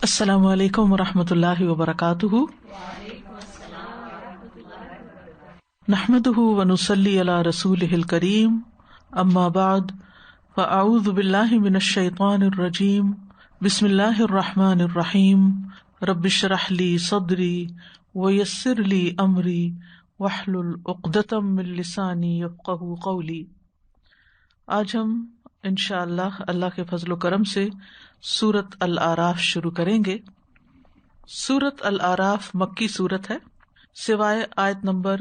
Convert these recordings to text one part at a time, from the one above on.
السلام علیکم ورحمۃ اللہ وبرکاتہ۔ نحمده ونصلی علی رسولہ الکریم، اما بعد فاعوذ باللہ من الشیطان الرجیم، بسم اللہ الرحمن الرحیم، رب اشرح لی صدری ویسر لی امری واحلل عقدۃ من لسانی یفقہوا قولی۔ آج ہم انشاءاللہ اللہ کے فضل و کرم سے سورۃ الاعراف شروع کریں گے۔ سورۃ الاعراف مکی سورت ہے، سوائے آیت نمبر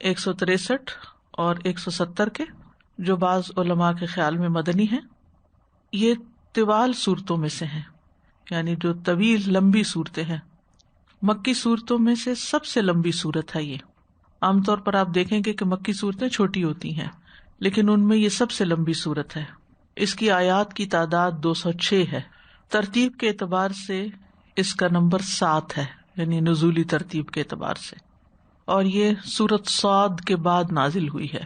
163 اور 170 کے، جو بعض علماء کے خیال میں مدنی ہیں۔ یہ طوال صورتوں میں سے ہیں، یعنی جو طویل لمبی صورتیں ہیں۔ مکی صورتوں میں سے سب سے لمبی صورت ہے یہ۔ عام طور پر آپ دیکھیں گے کہ مکی صورتیں چھوٹی ہوتی ہیں، لیکن ان میں یہ سب سے لمبی صورت ہے۔ اس کی آیات کی تعداد 206 ہے۔ ترتیب کے اعتبار سے اس کا نمبر 7 ہے، یعنی نزولی ترتیب کے اعتبار سے، اور یہ سورۃ صاد کے بعد نازل ہوئی ہے۔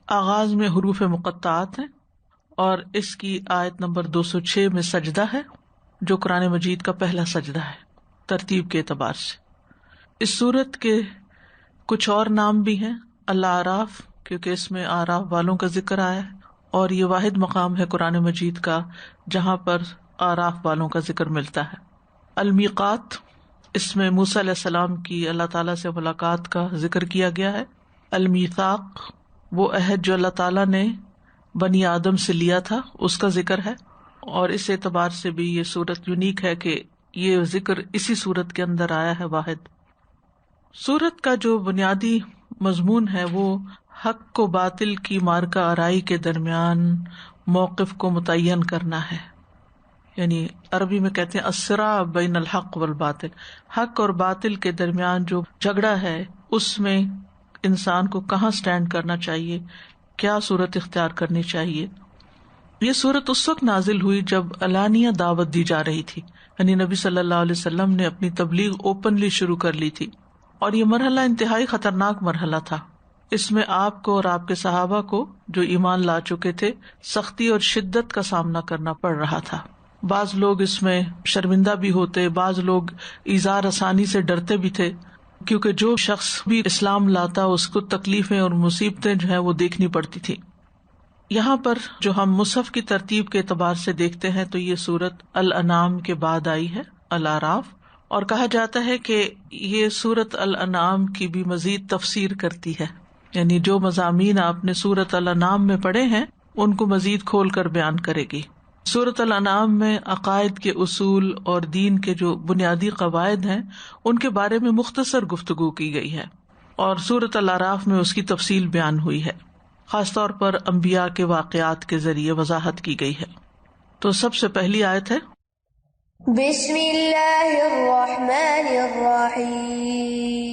آغاز میں حروف مقطعات ہیں، اور اس کی آیت نمبر 206 میں سجدہ ہے، جو قرآن مجید کا پہلا سجدہ ہے ترتیب کے اعتبار سے۔ اس سورت کے کچھ اور نام بھی ہیں، الاعراف، کیونکہ اس میں اعراف والوں کا ذکر آیا ہے، اور یہ واحد مقام ہے قرآن مجید کا جہاں پر اعراف والوں کا ذکر ملتا ہے۔ المیقات، اس میں موسیٰ علیہ السلام کی اللہ تعالیٰ سے ملاقات کا ذکر کیا گیا ہے۔ المیثاق، وہ عہد جو اللہ تعالیٰ نے بنی آدم سے لیا تھا، اس کا ذکر ہے، اور اس اعتبار سے بھی یہ سورت یونیک ہے کہ یہ ذکر اسی سورت کے اندر آیا ہے واحد۔ سورت کا جو بنیادی مضمون ہے وہ حق کو باطل کی مارکہ آرائی کے درمیان موقف کو متعین کرنا ہے، یعنی عربی میں کہتے ہیں الصراع بین الحق والباطل، حق اور باطل کے درمیان جو جھگڑا ہے اس میں انسان کو کہاں سٹینڈ کرنا چاہیے، کیا صورت اختیار کرنی چاہیے۔ یہ صورت اس وقت نازل ہوئی جب علانیہ دعوت دی جا رہی تھی، یعنی نبی صلی اللہ علیہ وسلم نے اپنی تبلیغ اوپنلی شروع کر لی تھی، اور یہ مرحلہ انتہائی خطرناک مرحلہ تھا۔ اس میں آپ کو اور آپ کے صحابہ کو جو ایمان لا چکے تھے سختی اور شدت کا سامنا کرنا پڑ رہا تھا۔ بعض لوگ اس میں شرمندہ بھی ہوتے، بعض لوگ ایذا رسانی سے ڈرتے بھی تھے، کیونکہ جو شخص بھی اسلام لاتا اس کو تکلیفیں اور مصیبتیں جو ہیں وہ دیکھنی پڑتی تھی۔ یہاں پر جو ہم مصحف کی ترتیب کے اعتبار سے دیکھتے ہیں تو یہ سورت الانعام کے بعد آئی ہے، الاعراف، اور کہا جاتا ہے کہ یہ سورت الانعام کی بھی مزید تفسیر کرتی ہے، یعنی جو مضامین آپ نے سورت الانعام میں پڑھے ہیں ان کو مزید کھول کر بیان کرے گی۔ سورت الانعام میں عقائد کے اصول اور دین کے جو بنیادی قواعد ہیں ان کے بارے میں مختصر گفتگو کی گئی ہے، اور سورت الاعراف میں اس کی تفصیل بیان ہوئی ہے، خاص طور پر انبیاء کے واقعات کے ذریعے وضاحت کی گئی ہے۔ تو سب سے پہلی آیت ہے بسم اللہ الرحمن الرحیم،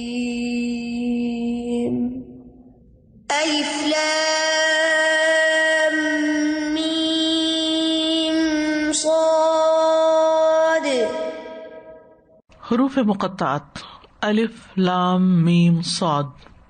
الف لام میم صاد۔ حروف مقطعات الف لام میم صاد،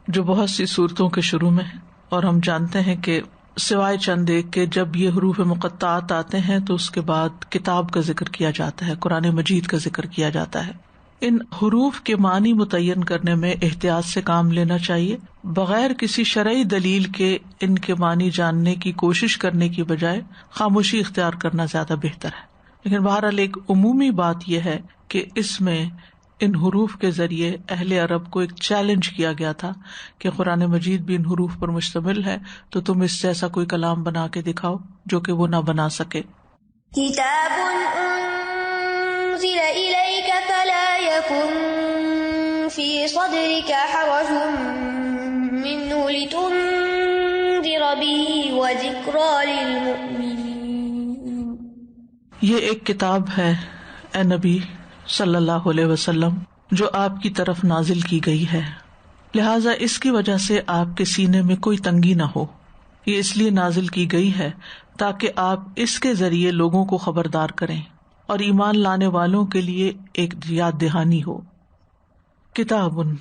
جو بہت سی صورتوں کے شروع میں ہے، اور ہم جانتے ہیں کہ سوائے چند ایک کے جب یہ حروف مقطعات آتے ہیں تو اس کے بعد کتاب کا ذکر کیا جاتا ہے، قرآن مجید کا ذکر کیا جاتا ہے۔ ان حروف کے معنی متعین کرنے میں احتیاط سے کام لینا چاہیے، بغیر کسی شرعی دلیل کے ان کے معنی جاننے کی کوشش کرنے کی بجائے خاموشی اختیار کرنا زیادہ بہتر ہے۔ لیکن بہرحال ایک عمومی بات یہ ہے کہ اس میں ان حروف کے ذریعے اہل عرب کو ایک چیلنج کیا گیا تھا کہ قرآن مجید بھی ان حروف پر مشتمل ہے، تو تم اس جیسا کوئی کلام بنا کے دکھاؤ جو کہ وہ نہ بنا سکے۔ کتاب انزل الیک فلا یکن فی صدرک حرج منہ لتنذر به وذکری للمؤمنین۔ یہ ایک کتاب ہے اے نبی صلی اللہ علیہ وسلم جو آپ کی طرف نازل کی گئی ہے، لہٰذا اس کی وجہ سے آپ کے سینے میں کوئی تنگی نہ ہو۔ یہ اس لیے نازل کی گئی ہے تاکہ آپ اس کے ذریعے لوگوں کو خبردار کریں اور ایمان لانے والوں کے لیے ایک یاد دہانی ہو۔ کتابن،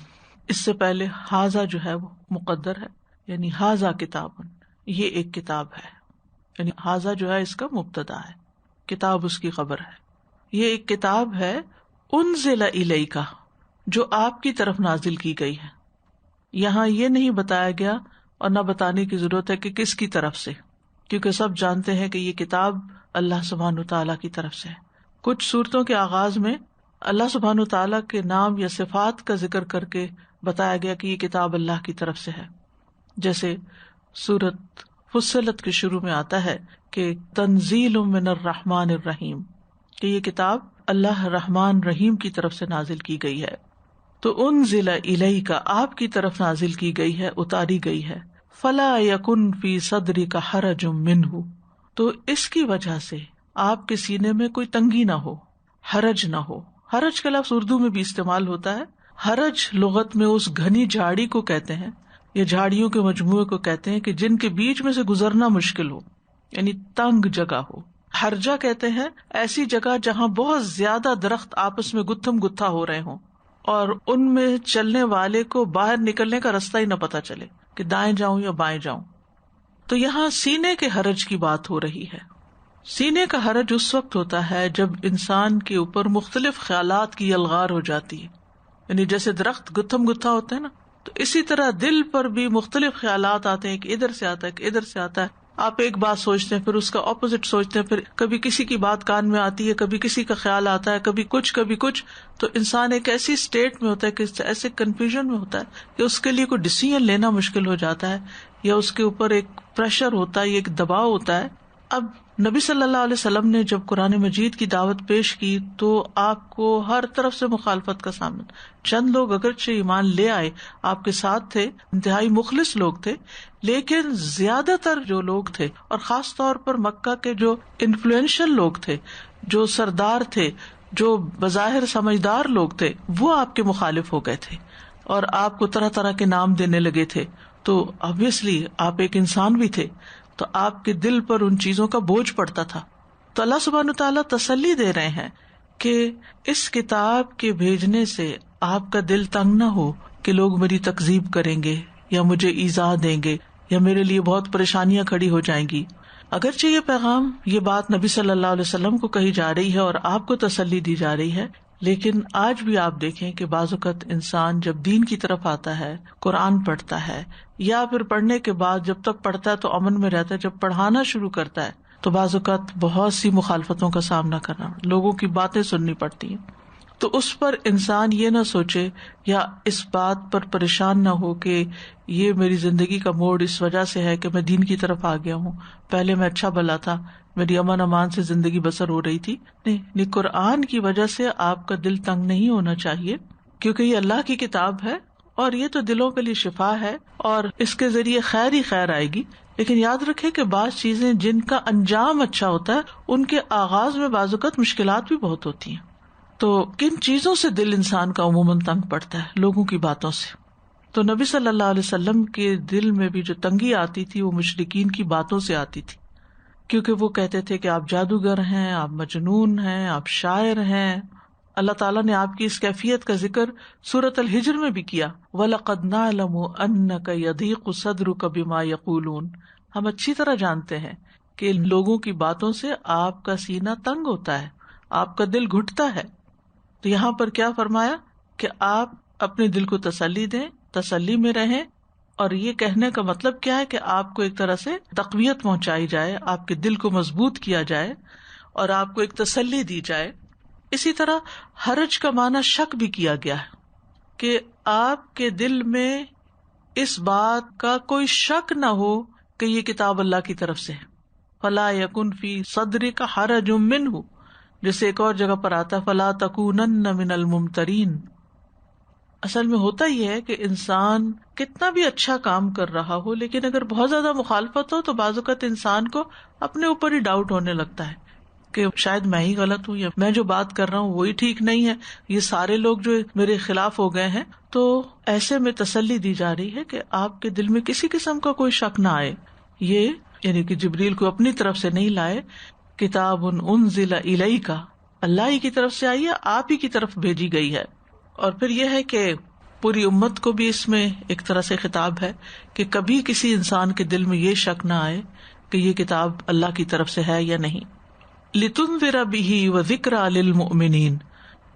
اس سے پہلے ہاذا جو ہے وہ مقدر ہے، یعنی ہاذا کتابن، یہ ایک کتاب ہے، یعنی ہاذا جو ہے اس کا مبتدا ہے، کتاب اس کی خبر ہے۔ یہ ایک کتاب ہے انزل الیک، جو آپ کی طرف نازل کی گئی ہے. یہاں یہ نہیں بتایا گیا اور نہ بتانے کی ضرورت ہے کہ کس کی طرف سے، کیونکہ سب جانتے ہیں کہ یہ کتاب اللہ سبحانہ تعالیٰ کی طرف سے ہے. کچھ صورتوں کے آغاز میں اللہ سبحانہ تعالیٰ کے نام یا صفات کا ذکر کر کے بتایا گیا کہ یہ کتاب اللہ کی طرف سے ہے. جیسے سورت فصلت کے شروع میں آتا ہے کہ تنزیل من الرحمن الرحیم، کہ یہ کتاب اللہ رحمان رحیم کی طرف سے نازل کی گئی ہے. تو انزل الیک، آپ کی طرف نازل کی گئی ہے، اتاری گئی ہے. فلا یکن فی صدرک حرج منہ، تو اس کی وجہ سے آپ کے سینے میں کوئی تنگی نہ ہو، حرج نہ ہو. حرج کا لفظ اردو میں بھی استعمال ہوتا ہے. حرج لغت میں اس گھنی جھاڑی کو کہتے ہیں یا جھاڑیوں کے مجموعے کو کہتے ہیں کہ جن کے بیچ میں سے گزرنا مشکل ہو، یعنی تنگ جگہ ہو. حرجہ کہتے ہیں ایسی جگہ جہاں بہت زیادہ درخت آپس میں گتھم گتھا ہو رہے ہوں اور ان میں چلنے والے کو باہر نکلنے کا راستہ ہی نہ پتا چلے کہ دائیں جاؤں یا بائیں جاؤں. تو یہاں سینے کے حرج کی بات ہو رہی ہے. سینے کا حرج اس وقت ہوتا ہے جب انسان کے اوپر مختلف خیالات کی الغار ہو جاتی ہے، یعنی جیسے درخت گتھم گتھا ہوتا ہے نا، تو اسی طرح دل پر بھی مختلف خیالات آتے ہیں کہ ادھر سے آتا ہے کہ ادھر سے آتا ہے. آپ ایک بات سوچتے ہیں، پھر اس کا اپوزٹ سوچتے ہیں، پھر کبھی کسی کی بات کان میں آتی ہے، کبھی کسی کا خیال آتا ہے، کبھی کچھ. تو انسان ایک ایسی اسٹیٹ میں ہوتا ہے کہ ایسے کنفیوژن میں ہوتا ہے کہ اس کے لیے کوئی ڈیسیژن لینا مشکل ہو جاتا ہے، یا اس کے اوپر ایک پریشر ہوتا ہے، ایک دباؤ ہوتا ہے. اب نبی صلی اللہ علیہ وسلم نے جب قرآن مجید کی دعوت پیش کی تو آپ کو ہر طرف سے مخالفت کا سامنا. چند لوگ اگرچہ ایمان لے آئے، آپ کے ساتھ تھے، انتہائی مخلص لوگ تھے، لیکن زیادہ تر جو لوگ تھے، اور خاص طور پر مکہ کے جو انفلوئنشل لوگ تھے، جو سردار تھے، جو بظاہر سمجھدار لوگ تھے، وہ آپ کے مخالف ہو گئے تھے اور آپ کو طرح طرح کے نام دینے لگے تھے. تو obviously آپ ایک انسان بھی تھے، تو آپ کے دل پر ان چیزوں کا بوجھ پڑتا تھا. تو اللہ سبحانہ تعالیٰ تسلی دے رہے ہیں کہ اس کتاب کے بھیجنے سے آپ کا دل تنگ نہ ہو کہ لوگ میری تکذیب کریں گے یا مجھے ایذا دیں گے یا میرے لیے بہت پریشانیاں کھڑی ہو جائیں گی. اگرچہ یہ پیغام، یہ بات نبی صلی اللہ علیہ وسلم کو کہی جا رہی ہے اور آپ کو تسلی دی جا رہی ہے، لیکن آج بھی آپ دیکھیں کہ بعض اوقات انسان جب دین کی طرف آتا ہے، قرآن پڑھتا ہے، یا پھر پڑھنے کے بعد جب تک پڑھتا ہے تو امن میں رہتا ہے، جب پڑھانا شروع کرتا ہے تو بعض اوقات بہت سی مخالفتوں کا سامنا کرنا، لوگوں کی باتیں سننی پڑتی ہیں. تو اس پر انسان یہ نہ سوچے یا اس بات پر پریشان نہ ہو کہ یہ میری زندگی کا موڑ اس وجہ سے ہے کہ میں دین کی طرف آ گیا ہوں، پہلے میں اچھا بھلا تھا، میری امن امان سے زندگی بسر ہو رہی تھی. نہیں، قرآن کی وجہ سے آپ کا دل تنگ نہیں ہونا چاہیے، کیونکہ یہ اللہ کی کتاب ہے اور یہ تو دلوں کے لیے شفا ہے اور اس کے ذریعے خیر ہی خیر آئے گی. لیکن یاد رکھے کہ بعض چیزیں جن کا انجام اچھا ہوتا ہے ان کے آغاز میں بعض اوقات مشکلات بھی بہت ہوتی ہیں. تو کن چیزوں سے دل انسان کا عموماً تنگ پڑتا ہے؟ لوگوں کی باتوں سے. تو نبی صلی اللہ علیہ وسلم کے دل میں بھی جو تنگی آتی تھی وہ مشرکین کی باتوں سے آتی تھی، کیونکہ وہ کہتے تھے کہ آپ جادوگر ہیں، آپ مجنون ہیں، آپ شاعر ہیں. اللہ تعالیٰ نے آپ کی اس کیفیت کا ذکر سورۃ الحجر میں بھی کیا، وَلَقَدْ نَعْلَمُ أَنَّكَ يَضِيقُ صَدْرُكَ بِمَا يَقُولُونَ. ہم اچھی طرح جانتے ہیں کہ لوگوں کی باتوں سے آپ کا سینہ تنگ ہوتا ہے، آپ کا دل گھٹتا ہے. تو یہاں پر کیا فرمایا کہ آپ اپنے دل کو تسلی دیں، تسلی میں رہیں. اور یہ کہنے کا مطلب کیا ہے کہ آپ کو ایک طرح سے تقویت پہنچائی جائے، آپ کے دل کو مضبوط کیا جائے اور آپ کو ایک تسلی دی جائے. اسی طرح حرج کا معنی شک بھی کیا گیا ہے کہ آپ کے دل میں اس بات کا کوئی شک نہ ہو کہ یہ کتاب اللہ کی طرف سے ہے. فلا یکن فی صدرک حرج منہ، جیسے ایک اور جگہ پر آتا ہے فلا تکونن من الممترین. اصل میں ہوتا یہ ہے کہ انسان کتنا بھی اچھا کام کر رہا ہو، لیکن اگر بہت زیادہ مخالفت ہو تو بعض اوقات انسان کو اپنے اوپر ہی ڈاؤٹ ہونے لگتا ہے کہ شاید میں ہی غلط ہوں یا میں جو بات کر رہا ہوں وہی ٹھیک نہیں ہے، یہ سارے لوگ جو میرے خلاف ہو گئے ہیں. تو ایسے میں تسلی دی جا رہی ہے کہ آپ کے دل میں کسی قسم کا کوئی شک نہ آئے. یہ یعنی کہ جبریل کو اپنی طرف سے نہیں لائے، کتاب انزل الیک، اللہ ہی کی طرف سے آئی ہے، آپ ہی کی طرف بھیجی گئی ہے. اور پھر یہ ہے کہ پوری امت کو بھی اس میں ایک طرح سے خطاب ہے کہ کبھی کسی انسان کے دل میں یہ شک نہ آئے کہ یہ کتاب اللہ کی طرف سے ہے یا نہیں. لتنذر به وذکری للمؤمنین،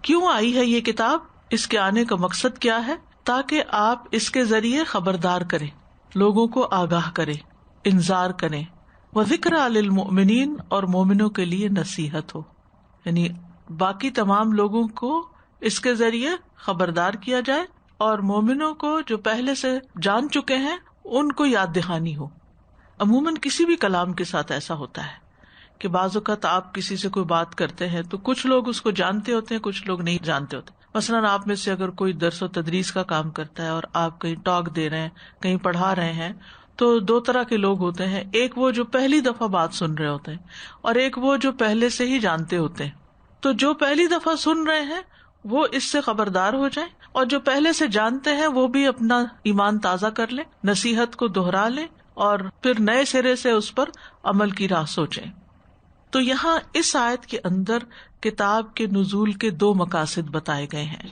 کیوں آئی ہے یہ کتاب؟ اس کے آنے کا مقصد کیا ہے؟ تاکہ آپ اس کے ذریعے خبردار کریں، لوگوں کو آگاہ کریں، انذار کریں، وذکری للمؤمنین، اور مومنوں کے لیے نصیحت ہو، یعنی باقی تمام لوگوں کو اس کے ذریعے خبردار کیا جائے، اور مومنوں کو جو پہلے سے جان چکے ہیں ان کو یاد دہانی ہو۔ عموماً کسی بھی کلام کے ساتھ ایسا ہوتا ہے کہ بعض اوقات آپ کسی سے کوئی بات کرتے ہیں تو کچھ لوگ اس کو جانتے ہوتے ہیں، کچھ لوگ نہیں جانتے ہوتے۔ مثلاً آپ میں سے اگر کوئی درس و تدریس کا کام کرتا ہے اور آپ کہیں ٹاک دے رہے ہیں، کہیں پڑھا رہے ہیں، تو دو طرح کے لوگ ہوتے ہیں، ایک وہ جو پہلی دفعہ بات سن رہے ہوتے ہیں، اور ایک وہ جو پہلے سے ہی جانتے ہوتے ہیں۔ تو جو پہلی دفعہ سن رہے ہیں وہ اس سے خبردار ہو جائیں، اور جو پہلے سے جانتے ہیں وہ بھی اپنا ایمان تازہ کر لیں، نصیحت کو دہرا لیں، اور پھر نئے سرے سے اس پر عمل کی راہ سوچیں۔ تو یہاں اس آیت کے اندر کتاب کے نزول کے دو مقاصد بتائے گئے ہیں،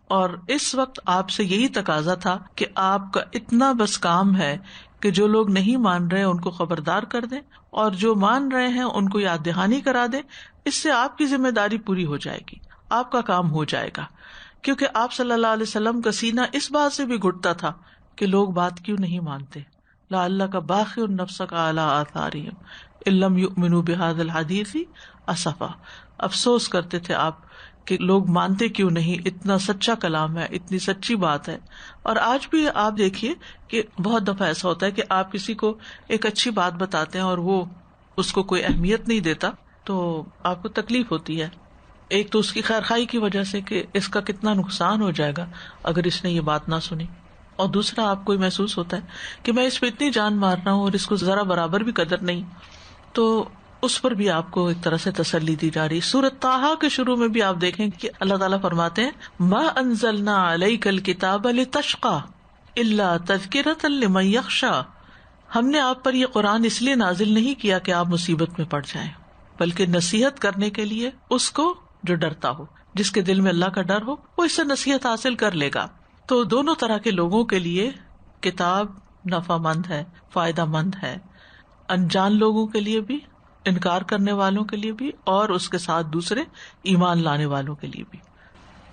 اور اس وقت آپ سے یہی تقاضا تھا کہ آپ کا اتنا بس کام ہے کہ جو لوگ نہیں مان رہے ان کو خبردار کر دیں، اور جو مان رہے ہیں ان کو یاد دہانی کرا دیں۔ اس سے آپ کی ذمہ داری پوری ہو جائے گی، آپ کا کام ہو جائے گا، کیونکہ آپ صلی اللہ علیہ وسلم کا سینہ اس بات سے بھی گھٹتا تھا کہ لوگ بات کیوں نہیں مانتے۔ لعلک باخع نفسک علی آثارہم ان لم یؤمنوا بہذا الحدیث اسفا، افسوس کرتے تھے آپ کہ لوگ مانتے کیوں نہیں، اتنا سچا کلام ہے، اتنی سچی بات ہے۔ اور آج بھی آپ دیکھیے کہ بہت دفعہ ایسا ہوتا ہے کہ آپ کسی کو ایک اچھی بات بتاتے ہیں اور وہ اس کو کوئی اہمیت نہیں دیتا، تو آپ کو تکلیف ہوتی ہے، ایک تو اس کی خیر خواہی کی وجہ سے کہ اس کا کتنا نقصان ہو جائے گا اگر اس نے یہ بات نہ سنی، اور دوسرا آپ کو محسوس ہوتا ہے کہ میں اس پہ اتنی جان مار رہا ہوں اور اس کو ذرا برابر بھی قدر نہیں، تو اس پر بھی آپ کو ایک طرح سے تسلی دی جا رہی۔ سورۃ طٰہٰ کے شروع میں بھی آپ دیکھیں کہ اللہ تعالیٰ فرماتے ہیں مَا أَنزَلْنَا عَلَيْكَ الْكِتَابَ لِتَشْقَىٰ إِلَّا تَذْكِرَةً لِمَن يَخْشَىٰ، ہم نے آپ پر یہ قرآن اس لیے نازل نہیں کیا کہ آپ مصیبت میں پڑ جائیں، بلکہ نصیحت کرنے کے لیے اس کو جو ڈرتا ہو، جس کے دل میں اللہ کا ڈر ہو وہ اس سے نصیحت حاصل کر لے گا۔ تو دونوں طرح کے لوگوں کے لیے کتاب نفع مند ہے، فائدہ مند ہے، انجان لوگوں کے لیے بھی، انکار کرنے والوں کے لیے بھی، اور اس کے ساتھ دوسرے ایمان لانے والوں کے لیے بھی۔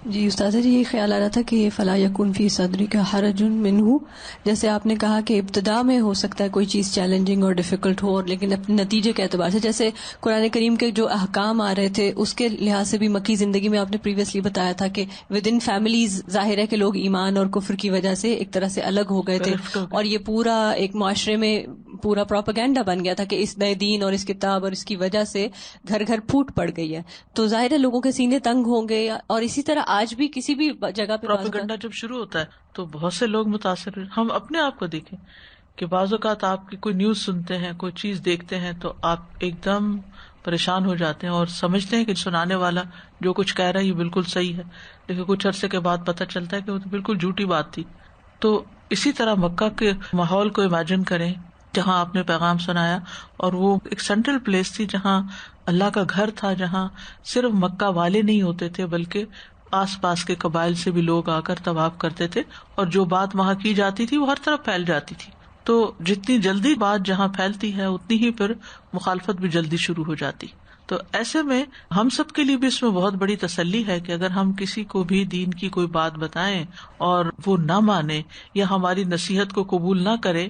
جی استاذہ جی، یہ خیال آ رہا تھا کہ فلا یکن فی صدرک حرج منہ، جیسے آپ نے کہا کہ ابتدا میں ہو سکتا ہے کوئی چیز چیلنجنگ اور ڈیفیکلٹ ہو، لیکن اپنے نتیجے کے اعتبار سے، جیسے قرآن کریم کے جو احکام آ رہے تھے اس کے لحاظ سے بھی مکی زندگی میں آپ نے پریویسلی بتایا تھا کہ ود ان فیملیز ظاہر ہے کہ لوگ ایمان اور کفر کی وجہ سے ایک طرح سے الگ ہو گئے تھے، اور یہ پورا ایک معاشرے میں پورا پروپیگنڈا بن گیا تھا کہ اس نئے دین اور اس کتاب اور اس کی وجہ سے گھر گھر پھوٹ پڑ گئی ہے، تو ظاہر ہے لوگوں کے سینے تنگ ہوں گے، اور اسی طرح آج بھی کسی بھی جگہ پہ پروپیگنڈا جب شروع ہوتا ہے تو بہت سے لوگ متاثر ہوئے۔ ہم اپنے آپ کو دیکھیں کہ بعض اوقات آپ کی کوئی نیوز سنتے ہیں، کوئی چیز دیکھتے ہیں تو آپ ایک دم پریشان ہو جاتے ہیں اور سمجھتے ہیں کہ سنانے والا جو کچھ کہہ رہا ہے یہ بالکل صحیح ہے، لیکن کچھ عرصے کے بعد پتہ چلتا ہے کہ وہ تو بالکل جھوٹی بات تھی۔ تو اسی طرح مکہ کے ماحول کو امیجن کریں جہاں آپ نے پیغام سنایا، اور وہ ایک سینٹرل پلیس تھی جہاں اللہ کا گھر تھا، جہاں صرف مکہ والے نہیں ہوتے تھے بلکہ آس پاس کے قبائل سے بھی لوگ آ کر طواف کرتے تھے، اور جو بات وہاں کی جاتی تھی وہ ہر طرف پھیل جاتی تھی۔ تو جتنی جلدی بات جہاں پھیلتی ہے اتنی ہی پھر مخالفت بھی جلدی شروع ہو جاتی۔ تو ایسے میں ہم سب کے لیے بھی اس میں بہت بڑی تسلی ہے کہ اگر ہم کسی کو بھی دین کی کوئی بات بتائیں اور وہ نہ مانے یا ہماری نصیحت کو قبول نہ کرے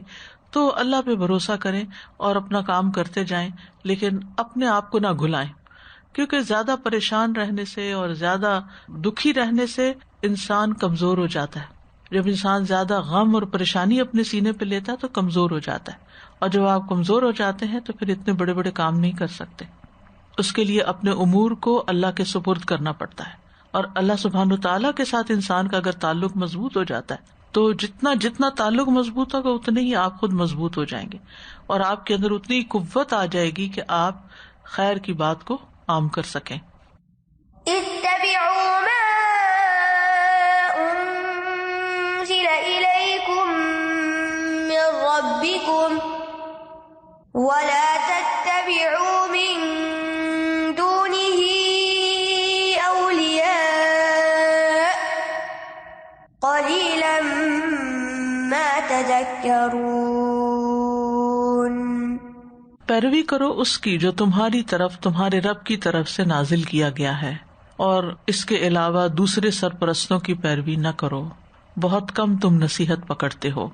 تو اللہ پہ بھروسہ کریں اور اپنا کام کرتے جائیں، لیکن اپنے آپ کو نہ گھلائیں، کیونکہ زیادہ پریشان رہنے سے اور زیادہ دکھی رہنے سے انسان کمزور ہو جاتا ہے۔ جب انسان زیادہ غم اور پریشانی اپنے سینے پہ لیتا ہے تو کمزور ہو جاتا ہے، اور جب آپ کمزور ہو جاتے ہیں تو پھر اتنے بڑے بڑے کام نہیں کر سکتے۔ اس کے لیے اپنے امور کو اللہ کے سپرد کرنا پڑتا ہے، اور اللہ سبحانہ تعالیٰ کے ساتھ انسان کا اگر تعلق مضبوط ہو جاتا ہے تو جتنا تعلق مضبوط ہوگا اتنے ہی آپ خود مضبوط ہو جائیں گے، اور آپ کے اندر اتنی قوت آ جائے گی کہ آپ خیر کی بات کو عام کر سکیں۔ اتبعوا ما انزل الیکم من ربکم ولا تتبعوا من دونه اولیاء قلیلا ما تذکرون۔ پیروی کرو اس کی جو تمہاری طرف تمہارے رب کی طرف سے نازل کیا گیا ہے، اور اس کے علاوہ دوسرے سرپرستوں کی پیروی نہ کرو، بہت کم تم نصیحت پکڑتے ہو۔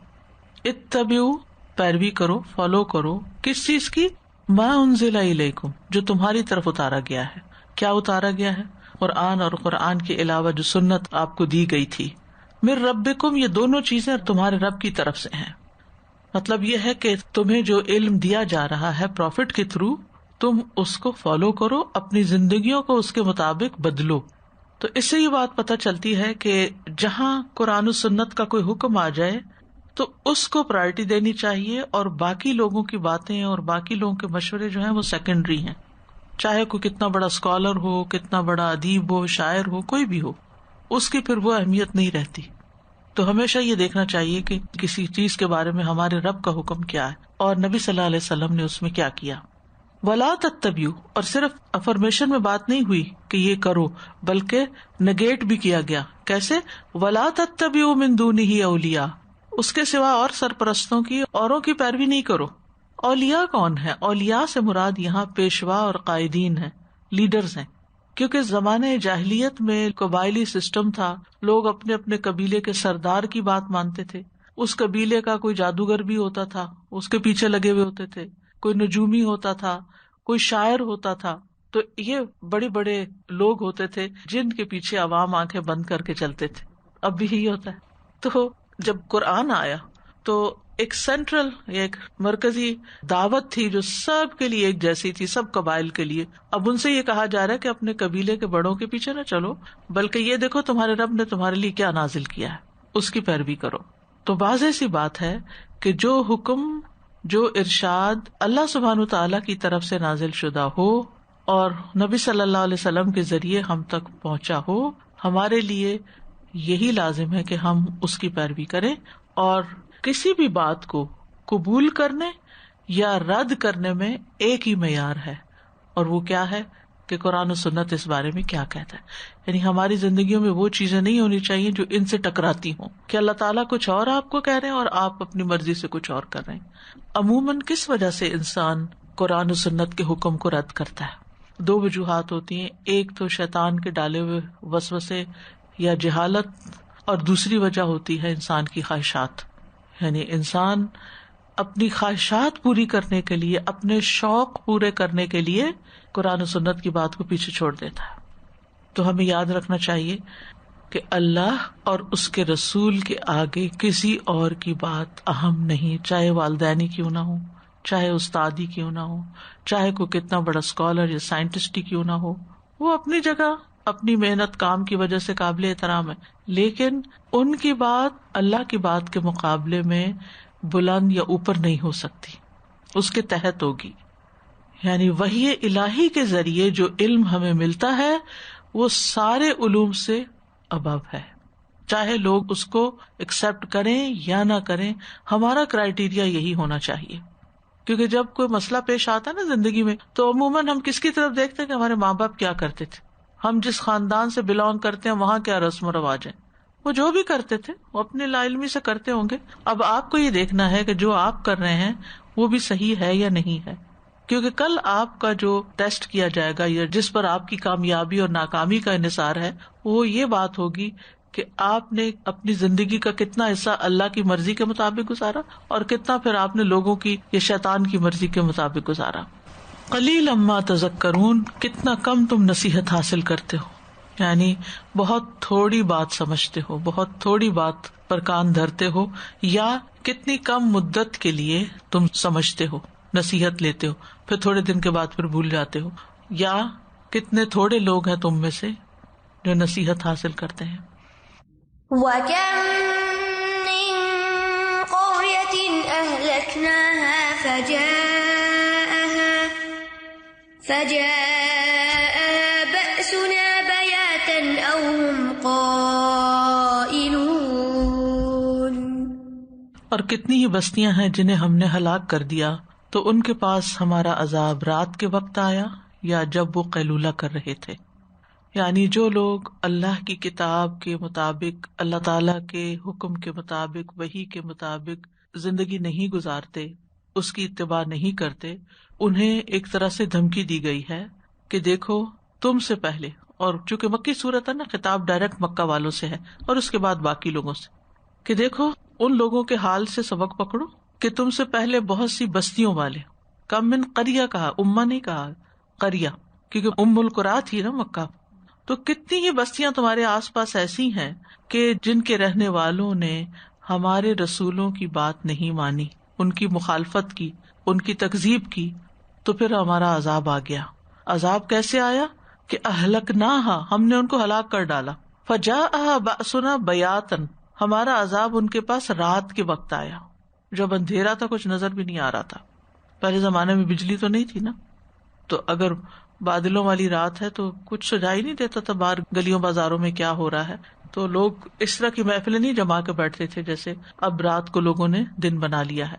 اتبعوا، پیروی کرو، فالو کرو، کس چیز کی؟ ما انزل الیکم، جو تمہاری طرف اتارا گیا ہے۔ کیا اتارا گیا ہے؟ قرآن، اور قرآن کے علاوہ جو سنت آپ کو دی گئی تھی۔ من ربکم، یہ دونوں چیزیں تمہارے رب کی طرف سے ہیں۔ مطلب یہ ہے کہ تمہیں جو علم دیا جا رہا ہے پروفٹ کے تھرو، تم اس کو فالو کرو، اپنی زندگیوں کو اس کے مطابق بدلو۔ تو اس سے یہ بات پتہ چلتی ہے کہ جہاں قرآن و سنت کا کوئی حکم آ جائے تو اس کو پرائرٹی دینی چاہیے، اور باقی لوگوں کی باتیں اور باقی لوگوں کے مشورے جو ہیں وہ سیکنڈری ہیں، چاہے کوئی کتنا بڑا اسکالر ہو، کتنا بڑا ادیب ہو، شاعر ہو، کوئی بھی ہو، اس کی پھر وہ اہمیت نہیں رہتی۔ تو ہمیشہ یہ دیکھنا چاہیے کہ کسی چیز کے بارے میں ہمارے رب کا حکم کیا ہے اور نبی صلی اللہ علیہ وسلم نے اس میں کیا کیا۔ وَلَا تَتَّبِعُوا، اور صرف افرمیشن میں بات نہیں ہوئی کہ یہ کرو، بلکہ نگیٹ بھی کیا گیا۔ کیسے؟ وَلَا تَتَّبِعُوا مِن دُونِهِ أَوْلِيَاءَ، اس کے سوا اور سرپرستوں کی، اوروں کی پیروی نہیں کرو۔ اولیاء کون ہے؟ اولیاء سے مراد یہاں پیشوا اور قائدین ہیں، لیڈرز ہیں، کیونکہ زمانے جاہلیت میں قبائلی سسٹم تھا، لوگ اپنے اپنے قبیلے کے سردار کی بات مانتے تھے، اس قبیلے کا کوئی جادوگر بھی ہوتا تھا، اس کے پیچھے لگے ہوئے ہوتے تھے، کوئی نجومی ہوتا تھا، کوئی شاعر ہوتا تھا، تو یہ بڑے بڑے لوگ ہوتے تھے جن کے پیچھے عوام آنکھیں بند کر کے چلتے تھے۔ اب بھی یہی ہوتا ہے۔ تو جب قرآن آیا تو ایک سینٹرل، ایک مرکزی دعوت تھی جو سب کے لیے ایک جیسی تھی، سب قبائل کے لیے۔ اب ان سے یہ کہا جا رہا ہے کہ اپنے قبیلے کے بڑوں کے پیچھے نہ چلو، بلکہ یہ دیکھو تمہارے رب نے تمہارے لیے کیا نازل کیا ہے، اس کی پیروی کرو۔ تو واضح سی بات ہے کہ جو حکم، جو ارشاد اللہ سبحانہ وتعالیٰ کی طرف سے نازل شدہ ہو اور نبی صلی اللہ علیہ وسلم کے ذریعے ہم تک پہنچا ہو، ہمارے لیے یہی لازم ہے کہ ہم اس کی پیروی کریں، اور کسی بھی بات کو قبول کرنے یا رد کرنے میں ایک ہی معیار ہے، اور وہ کیا ہے کہ قرآن و سنت اس بارے میں کیا کہتا ہے۔ یعنی ہماری زندگیوں میں وہ چیزیں نہیں ہونی چاہیے جو ان سے ٹکراتی ہوں، کہ اللہ تعالیٰ کچھ اور آپ کو کہہ رہے ہیں اور آپ اپنی مرضی سے کچھ اور کر رہے ہیں۔ عموماً کس وجہ سے انسان قرآن و سنت کے حکم کو رد کرتا ہے؟ دو وجوہات ہوتی ہیں، ایک تو شیطان کے ڈالے ہوئے وسوسے یا جہالت، اور دوسری وجہ ہوتی ہے انسان کی خواہشات۔ یعنی انسان اپنی خواہشات پوری کرنے کے لیے، اپنے شوق پورے کرنے کے لیے قرآن و سنت کی بات کو پیچھے چھوڑ دیتا ہے۔ تو ہمیں یاد رکھنا چاہیے کہ اللہ اور اس کے رسول کے آگے کسی اور کی بات اہم نہیں، چاہے والدینی کیوں نہ ہو، چاہے استادی کیوں نہ ہو، چاہے کوئی کتنا بڑا اسکالر یا سائنٹسٹ ہی کیوں نہ ہو۔ وہ اپنی جگہ، اپنی محنت کام کی وجہ سے قابل احترام ہے، لیکن ان کی بات اللہ کی بات کے مقابلے میں بلند یا اوپر نہیں ہو سکتی، اس کے تحت ہوگی۔ یعنی وحی الہی کے ذریعے جو علم ہمیں ملتا ہے وہ سارے علوم سے ابو ہے، چاہے لوگ اس کو ایکسپٹ کریں یا نہ کریں، ہمارا کرائیٹیریا یہی ہونا چاہیے۔ کیونکہ جب کوئی مسئلہ پیش آتا ہے نا زندگی میں، تو عموماً ہم کس کی طرف دیکھتے ہیں کہ ہمارے ماں باپ کیا کرتے تھے، ہم جس خاندان سے بلانگ کرتے ہیں وہاں کیا رسم و رواج ہیں، وہ جو بھی کرتے تھے وہ اپنی لا علمی سے کرتے ہوں گے۔ اب آپ کو یہ دیکھنا ہے کہ جو آپ کر رہے ہیں وہ بھی صحیح ہے یا نہیں ہے، کیونکہ کل آپ کا جو ٹیسٹ کیا جائے گا یا جس پر آپ کی کامیابی اور ناکامی کا انحصار ہے، وہ یہ بات ہوگی کہ آپ نے اپنی زندگی کا کتنا حصہ اللہ کی مرضی کے مطابق گزارا اور کتنا پھر آپ نے لوگوں کی یا شیطان کی مرضی کے مطابق گزارا۔ قلیلا ما تذکرون، کتنا کم تم نصیحت حاصل کرتے ہو، یعنی بہت تھوڑی بات سمجھتے ہو، بہت تھوڑی بات پر کان دھرتے ہو، یا کتنی کم مدت کے لیے تم سمجھتے ہو، نصیحت لیتے ہو، پھر تھوڑے دن کے بعد پھر بھول جاتے ہو، یا کتنے تھوڑے لوگ ہیں تم میں سے جو نصیحت حاصل کرتے ہیں۔ وَكَم مِّن قَرْيَةٍ أَهْلَكْنَاهَا فَجَاءَهَا بَأْسُنَا بَيَاتًا أَوْ هُمْ قَائِلُونَ، اور کتنی ہی بستیاں ہیں جنہیں ہم نے ہلاک کر دیا تو ان کے پاس ہمارا عذاب رات کے وقت آیا یا جب وہ قیلولہ کر رہے تھے۔ یعنی جو لوگ اللہ کی کتاب کے مطابق، اللہ تعالیٰ کے حکم کے مطابق، وحی کے مطابق زندگی نہیں گزارتے، اس کی اتباع نہیں کرتے انہیں ایک طرح سے دھمکی دی گئی ہے کہ دیکھو تم سے پہلے، اور چونکہ مکی صورت ہے نا، خطاب ڈائریکٹ مکہ والوں سے ہے اور اس کے بعد باقی لوگوں سے، کہ دیکھو ان لوگوں کے حال سے سبق پکڑو کہ تم سے پہلے بہت سی بستیوں والے، کم من قریہ کہا، امہ نہیں کہا، قریہ، کیونکہ ام القریٰ تھی نا مکہ، تو کتنی ہی بستیاں تمہارے آس پاس ایسی ہیں کہ جن کے رہنے والوں نے ہمارے رسولوں کی بات نہیں مانی، ان کی مخالفت کی، ان کی تکذیب کی، تو پھر ہمارا عذاب آ گیا۔ عذاب کیسے آیا کہ اہلکناہا، ہم نے ان کو ہلاک کر ڈالا، فجاءہا بأسنا بیاتن، ہمارا عذاب ان کے پاس رات کے وقت آیا، جب اندھیرا تھا، کچھ نظر بھی نہیں آ رہا تھا۔ پہلے زمانے میں بجلی تو نہیں تھی نا، تو اگر بادلوں والی رات ہے تو کچھ سجائی نہیں دیتا تھا باہر گلیوں بازاروں میں کیا ہو رہا ہے، تو لوگ اس طرح کی محفلیں نہیں جما کے بیٹھتے تھے جیسے اب رات کو لوگوں نے دن بنا لیا ہے۔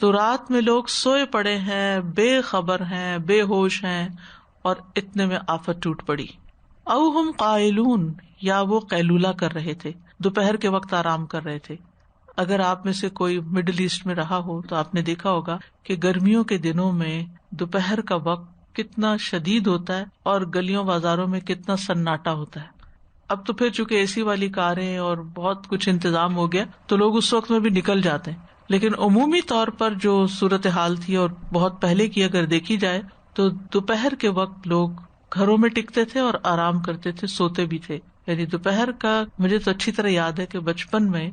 تو رات میں لوگ سوئے پڑے ہیں، بے خبر ہیں، بے ہوش ہیں، اور اتنے میں آفت ٹوٹ پڑی۔ او ہم قائلون، یا وہ قیلولہ کر رہے تھے، دوپہر کے وقت آرام کر رہے تھے۔ اگر آپ میں سے کوئی مڈل ایسٹ میں رہا ہو تو آپ نے دیکھا ہوگا کہ گرمیوں کے دنوں میں دوپہر کا وقت کتنا شدید ہوتا ہے اور گلیوں بازاروں میں کتنا سناٹا ہوتا ہے۔ اب تو پھر چونکہ اے سی والی کاریں اور بہت کچھ انتظام ہو گیا تو لوگ اس وقت میں بھی نکل جاتے ہیں، لیکن عمومی طور پر جو صورتحال تھی اور بہت پہلے کی اگر دیکھی جائے تو دوپہر کے وقت لوگ گھروں میں ٹکتے تھے اور آرام کرتے تھے، سوتے بھی تھے۔ یعنی دوپہر کا مجھے تو اچھی طرح یاد ہے کہ بچپن میں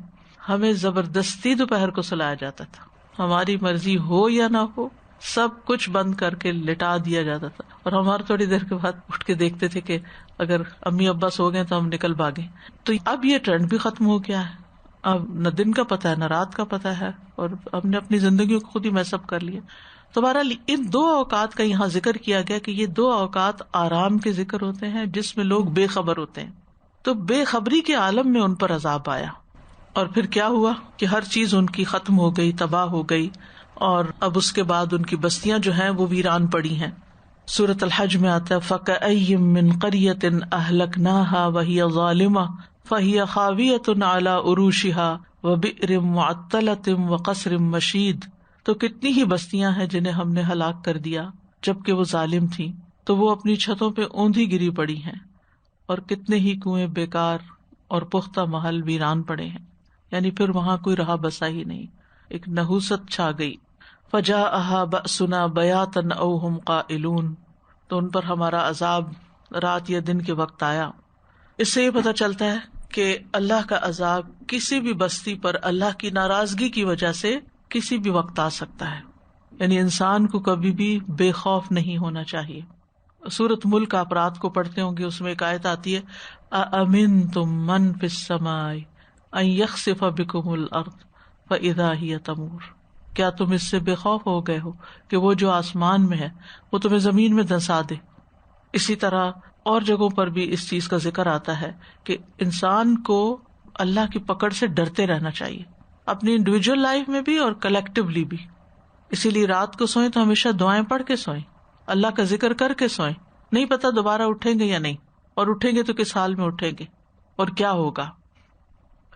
ہمیں زبردستی دوپہر کو سلایا جاتا تھا، ہماری مرضی ہو یا نہ ہو، سب کچھ بند کر کے لٹا دیا جاتا تھا، اور ہمارا تھوڑی دیر کے بعد اٹھ کے دیکھتے تھے کہ اگر امی ابا سو گئے تو ہم نکل بھاگے۔ تو اب یہ ٹرینڈ بھی ختم ہو گیا ہے، اب نہ دن کا پتہ ہے نہ رات کا پتہ ہے، اور ہم نے اپنی زندگیوں کو خود ہی میس اپ کر لیا۔ تو بہرحال ان دو اوقات کا یہاں ذکر کیا گیا کہ یہ دو اوقات آرام کے ذکر ہوتے ہیں جس میں لوگ بے خبر ہوتے ہیں، تو بے خبری کے عالم میں ان پر عذاب آیا، اور پھر کیا ہوا کہ ہر چیز ان کی ختم ہو گئی، تباہ ہو گئی، اور اب اس کے بعد ان کی بستیاں جو ہیں وہ ویران پڑی ہیں۔ سورۃ الحج میں آتا ہے فَكَأَيٍّ مِّن قَرْيَةٍ أَهْلَكْنَاهَا وَهِيَ ظَالِمَةٌ فَهِيَ خَاوِيَةٌ عَلَى عُرُوشِهَا وَبِئْرٍ مُّعَطَّلَةٍ وَقَصْرٍ مَّشِيدٍ، تو کتنی ہی بستیاں ہیں جنہیں ہم نے ہلاک کر دیا جبکہ وہ ظالم تھیں، تو وہ اپنی چھتوں پہ اوندھی گری پڑی ہیں، اور کتنے ہی کنویں بیکار اور پختہ محل ویران پڑے ہیں، یعنی پھر وہاں کوئی رہا بسا ہی نہیں، ایک نحوست چھا گئی۔ فجاءها بأسنا بیاتا او ہم قائلون، تو ان پر ہمارا عذاب رات یا دن کے وقت آیا۔ اس سے یہ پتہ چلتا ہے کہ اللہ کا عذاب کسی بھی بستی پر اللہ کی ناراضگی کی وجہ سے کسی بھی وقت آ سکتا ہے، یعنی انسان کو کبھی بھی بے خوف نہیں ہونا چاہیے۔ سورۃ ملک آپ رات کو پڑھتے ہوں گے، اس میں ایک آیت آتی ہے اَأَمِنْتُم مَّن فِی السَّمَاءِ أَن يَخْسِفَ بِكُمُ الْأَرْضَ فَإِذَا هِیَ تَمُورُ، کیا تم اس سے بے خوف ہو گئے ہو کہ وہ جو آسمان میں ہے وہ تمہیں زمین میں دھنسا دے۔ اسی طرح اور جگہوں پر بھی اس چیز کا ذکر آتا ہے کہ انسان کو اللہ کی پکڑ سے ڈرتے رہنا چاہیے، اپنی انڈیویجول لائف میں بھی اور کلیکٹیولی بھی۔ اسی لیے رات کو سوئیں تو ہمیشہ دعائیں پڑھ کے سوئیں، اللہ کا ذکر کر کے سوئیں، نہیں پتا دوبارہ اٹھیں گے یا نہیں، اور اٹھیں گے تو کس حال میں اٹھیں گے اور کیا ہوگا۔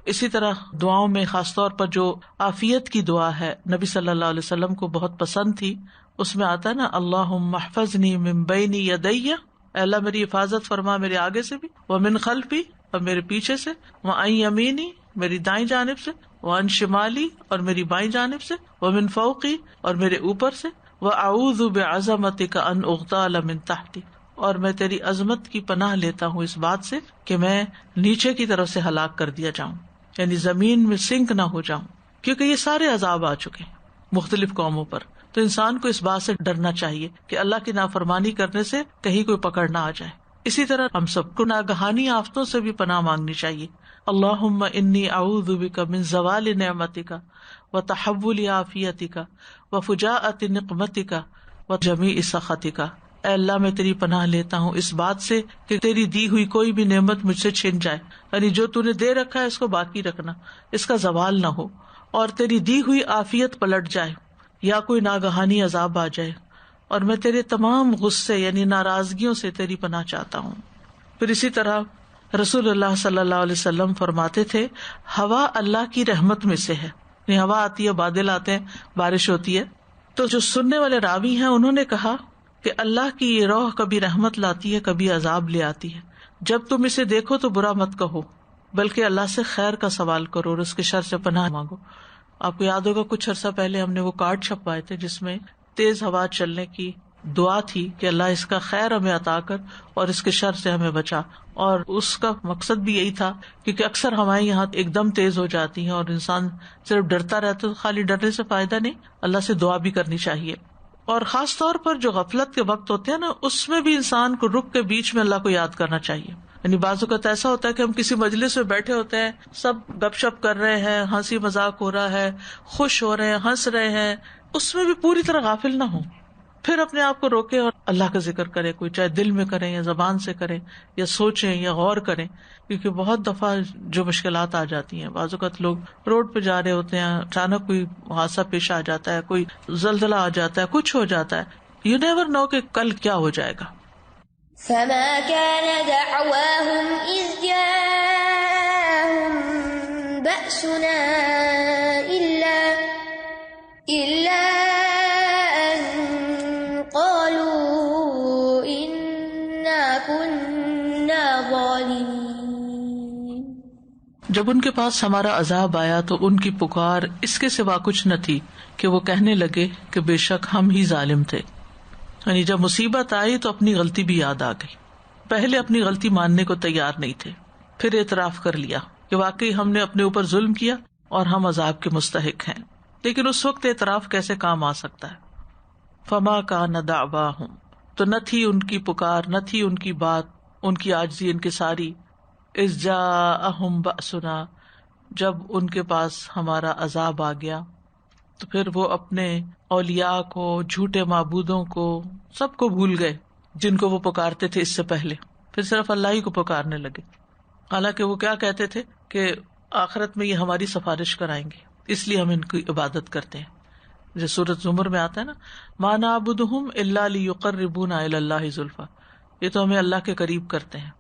اسی طرح دعاؤں میں خاص طور پر جو عافیت کی دعا ہے نبی صلی اللہ علیہ وسلم کو بہت پسند تھی، اس میں آتا ہے نا اللہم احفظنی من بین یدی، اے اللہ میری حفاظت فرما میرے آگے سے بھی، ومن خلفی اور میرے پیچھے سے، وعن یمینی میری دائیں جانب سے، وعن شمالی اور میری بائیں جانب سے، ومن فوقی اور میرے اوپر سے، واعوذ بعظمتک ان اغتال من تحتی، اور میں تیری عظمت کی پناہ لیتا ہوں اس بات سے کہ میں نیچے کی طرف سے ہلاک کر دیا جاؤں، یعنی زمین میں سنک نہ ہو جاؤں، کیونکہ یہ سارے عذاب آ چکے ہیں مختلف قوموں پر۔ تو انسان کو اس بات سے ڈرنا چاہیے کہ اللہ کی نافرمانی کرنے سے کہیں کوئی پکڑ نہ آ جائے۔ اسی طرح ہم سب کو ناگہانی آفتوں سے بھی پناہ مانگنی چاہیے۔ اللہم انی اعوذ بک من زوال نعمتک وتحول عافیتک وفجاءۃ نقمتک وجمیع سخطک، اے اللہ میں تیری پناہ لیتا ہوں اس بات سے کہ تیری دی ہوئی کوئی بھی نعمت مجھ سے چھن جائے، یعنی جو تو نے دے رکھا ہے اس کو باقی رکھنا، اس کا زوال نہ ہو، اور تیری دی ہوئی عافیت پلٹ جائے یا کوئی ناگہانی عذاب آ جائے، اور میں تیرے تمام غصے یعنی ناراضگیوں سے تیری پناہ چاہتا ہوں۔ پھر اسی طرح رسول اللہ صلی اللہ علیہ وسلم فرماتے تھے ہوا اللہ کی رحمت میں سے ہے، یعنی ہوا آتی ہے، بادل آتے ہیں، بارش ہوتی ہے، تو جو سننے والے راوی ہیں انہوں نے کہا کہ اللہ کی یہ روح کبھی رحمت لاتی ہے کبھی عذاب لے آتی ہے. جب تم اسے دیکھو تو برا مت کہو بلکہ اللہ سے خیر کا سوال کرو اور اس کے شر سے پناہ مانگو. آپ کو یاد ہوگا کچھ عرصہ پہلے ہم نے وہ کارڈ چھپوائے تھے جس میں تیز ہوا چلنے کی دعا تھی کہ اللہ اس کا خیر ہمیں عطا کر اور اس کے شر سے ہمیں بچا. اور اس کا مقصد بھی یہی تھا کیونکہ اکثر ہمارے یہاں ایک دم تیز ہو جاتی ہیں اور انسان صرف ڈرتا رہتا تو خالی ڈرنے سے فائدہ نہیں, اللہ سے دعا بھی کرنی چاہیے. اور خاص طور پر جو غفلت کے وقت ہوتے ہیں نا اس میں بھی انسان کو رک کے بیچ میں اللہ کو یاد کرنا چاہیے. یعنی بعض اوقات ایسا ہوتا ہے کہ ہم کسی مجلس میں بیٹھے ہوتے ہیں, سب گپ شپ کر رہے ہیں, ہنسی مذاق ہو رہا ہے, خوش ہو رہے ہیں, ہنس رہے ہیں, اس میں بھی پوری طرح غافل نہ ہوں. پھر اپنے آپ کو روکے اور اللہ کا ذکر کرے, کوئی چاہے دل میں کریں یا زبان سے کریں یا سوچیں یا غور کریں, کیونکہ بہت دفعہ جو مشکلات آ جاتی ہیں, بعض اوقات لوگ روڈ پہ جا رہے ہوتے ہیں, اچانک کوئی حادثہ پیش آ جاتا ہے, کوئی زلزلہ آ جاتا ہے, کچھ ہو جاتا ہے, یو نیور نو کہ کل کیا ہو جائے گا. فما كان دعواهم إذ جاءهم بأسنا إلا أن قالوا إنا كنا ظالمين. جب ان کے پاس ہمارا عذاب آیا تو ان کی پکار اس کے سوا کچھ نہ تھی کہ وہ کہنے لگے کہ بے شک ہم ہی ظالم تھے. یعنی جب مصیبت آئی تو اپنی غلطی بھی یاد آ گئی. پہلے اپنی غلطی ماننے کو تیار نہیں تھے, پھر اعتراف کر لیا کہ واقعی ہم نے اپنے اوپر ظلم کیا اور ہم عذاب کے مستحق ہیں. لیکن اس وقت اعتراف کیسے کام آ سکتا ہے؟ فما کان دعواہم, تو نہ تھی ان کی پکار, نہ تھی ان کی بات, ان کی عاجزی انکساری, اذ جاءہم بأسنا, جب ان کے پاس ہمارا عذاب آ گیا تو پھر وہ اپنے اولیاء کو, جھوٹے معبودوں کو, سب کو بھول گئے جن کو وہ پکارتے تھے اس سے پہلے, پھر صرف اللہ ہی کو پکارنے لگے. حالانکہ وہ کیا کہتے تھے کہ آخرت میں یہ ہماری سفارش کرائیں گے, اس لیے ہم ان کی عبادت کرتے ہیں. جیسے سورۃ زمر میں آتا ہے نا, ما نعبدہم الا لیقربونا الی اللہ زلفی, یہ تو ہمیں اللہ کے قریب کرتے ہیں.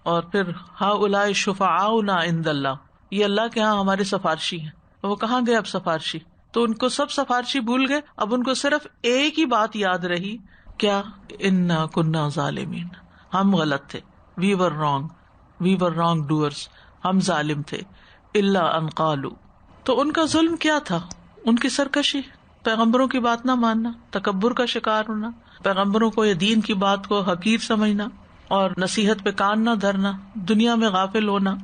اور پھر ہؤلاء شفعاؤنا عند اللہ, یہ اللہ کے ہاں ہمارے سفارشی ہیں. وہ کہاں گئے اب سفارشی؟ تو ان کو سب سفارشی بھول گئے. اب ان کو صرف ایک ہی بات یاد رہی, کیا؟ انا کنا ظالمین, ہم غلط تھے, وی ور رانگ ڈوئرز, ہم ظالم تھے. الا ان قالوا, تو ان کا ظلم کیا تھا؟ ان کی سرکشی, پیغمبروں کی بات نہ ماننا, تکبر کا شکار ہونا, پیغمبروں کو یا دین کی بات کو حقیر سمجھنا اور نصیحت پہ کان نہ دھرنا, دنیا میں غافل ہونا.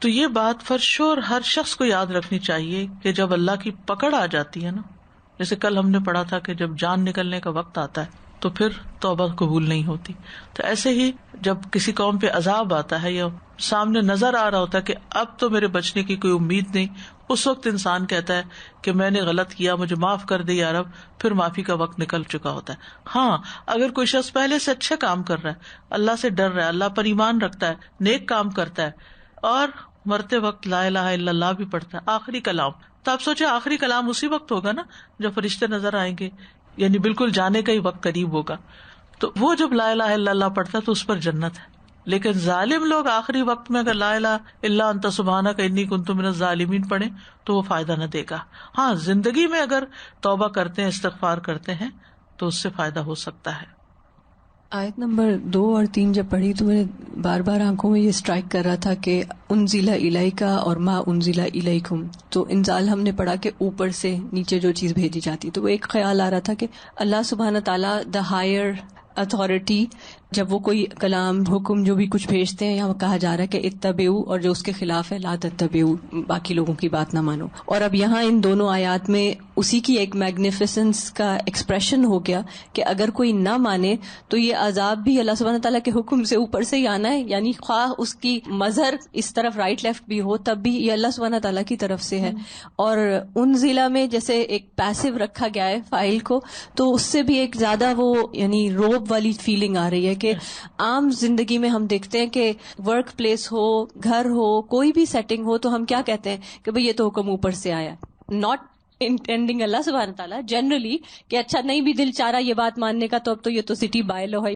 تو یہ بات فرشور ہر شخص کو یاد رکھنی چاہیے کہ جب اللہ کی پکڑ آ جاتی ہے نا, جیسے کل ہم نے پڑھا تھا کہ جب جان نکلنے کا وقت آتا ہے تو پھر توبہ قبول نہیں ہوتی. تو ایسے ہی جب کسی قوم پہ عذاب آتا ہے یا سامنے نظر آ رہا ہوتا ہے کہ اب تو میرے بچنے کی کوئی امید نہیں, اس وقت انسان کہتا ہے کہ میں نے غلط کیا, مجھے معاف کر دے یا رب, پھر معافی کا وقت نکل چکا ہوتا ہے. ہاں, اگر کوئی شخص پہلے سے اچھے کام کر رہا ہے, اللہ سے ڈر رہا ہے, اللہ پر ایمان رکھتا ہے, نیک کام کرتا ہے اور مرتے وقت لا الہ الا اللہ بھی پڑھتا ہے, آخری کلام, تو آپ سوچے آخری کلام اسی وقت ہوگا نا جب فرشتے نظر آئیں گے, یعنی بالکل جانے کا ہی وقت قریب ہوگا. تو وہ جب لا الہ الا اللہ پڑھتا ہے تو اس پر جنت ہے. لیکن ظالم لوگ آخری وقت میں اگر لا الہ الا انت سبحانک انی کنت من الظالمین پڑھیں تو وہ فائدہ نہ دے گا. ہاں, زندگی میں اگر توبہ کرتے ہیں, استغفار کرتے ہیں تو اس سے فائدہ ہو سکتا ہے. آیت نمبر 2 اور 3 جب پڑھی تو میرے بار بار آنکھوں میں یہ اسٹرائک کر رہا تھا کہ انزل الیک اور ما انزل الیکم. تو انزال ہم نے پڑھا کہ اوپر سے نیچے جو چیز بھیجی جاتی, تو وہ ایک خیال آ رہا تھا کہ اللہ سبحانہ تعالیٰ دا ہائر اتھارٹی, جب وہ کوئی کلام حکم جو بھی کچھ بھیجتے ہیں, یہاں کہا جا رہا ہے کہ اتبعوا, اور جو اس کے خلاف ہے لا تتبعوا, باقی لوگوں کی بات نہ مانو. اور اب یہاں ان دونوں آیات میں اسی کی ایک میگنیفیسنس کا ایکسپریشن ہو گیا کہ اگر کوئی نہ مانے تو یہ عذاب بھی اللہ سبحانہ تعالیٰ کے حکم سے اوپر سے ہی آنا ہے. یعنی خواہ اس کی مظہر اس طرف رائٹ لیفٹ بھی ہو, تب بھی یہ اللہ سبحانہ تعالیٰ کی طرف سے ہے. اور ان ضلع میں جیسے ایک پیسو رکھا گیا ہے فائل کو, تو اس سے بھی ایک زیادہ وہ یعنی روب والی فیلنگ آ رہی ہے کہ عام زندگی میں ہم دیکھتے ہیں کہ ورک پلیس ہو, گھر ہو, کوئی بھی سیٹنگ ہو, تو ہم کیا کہتے ہیں کہ بھئی یہ تو حکم اوپر سے آیا, ناٹ انٹینڈنگ اللہ سبحانہ تعالیٰ, جنرلی کہ اچھا نہیں بھی دل چاہ رہا یہ بات ماننے کا, تو اب تو یہ تو سٹی بائی لو ہے,